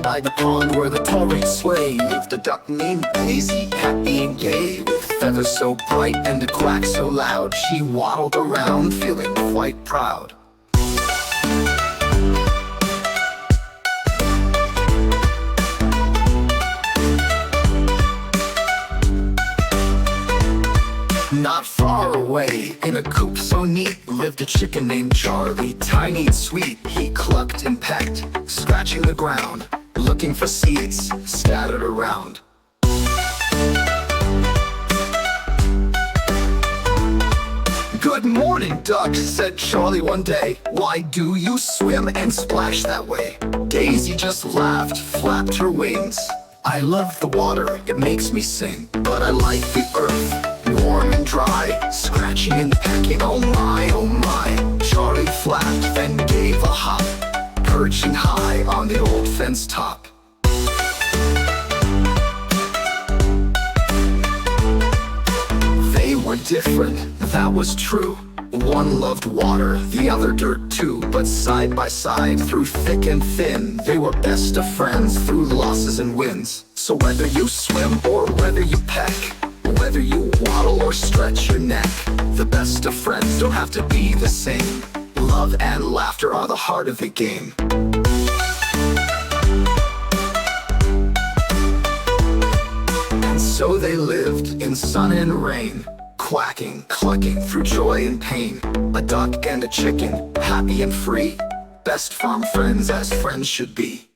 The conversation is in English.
By the pond where the tall reeds sway lived a duck named Daisy, happy and gay, with feathers so bright and a quack so loud. She waddled around feeling quite proud. Not far away, in a coop so neat, lived a chicken named Charlie, tiny and sweet. He clucked and pecked, scratching the ground, looking for seeds scattered around. "Good morning, duck," said Charlie one day. "Why do you swim and splash that way?" Daisy just laughed, flapped her wings. "I love the water, it makes me sing. But I like the earth, warm and dry, scratching and pecking, oh my, oh my." Charlie flapped, then gave a hop, perching high on the old fence top. They were different, that was true. One loved water, the other dirt too. But side by side, through thick and thin, they were best of friends through losses and wins. So whether you swim or whether you peck, whether you waddle or stretch your neck, the best of friends don't have to be the same. Love and laughter are the heart of the game. And so they lived in sun and rain, quacking, clucking through joy and pain. A duck and a chicken, happy and free, best farm friends as friends should be.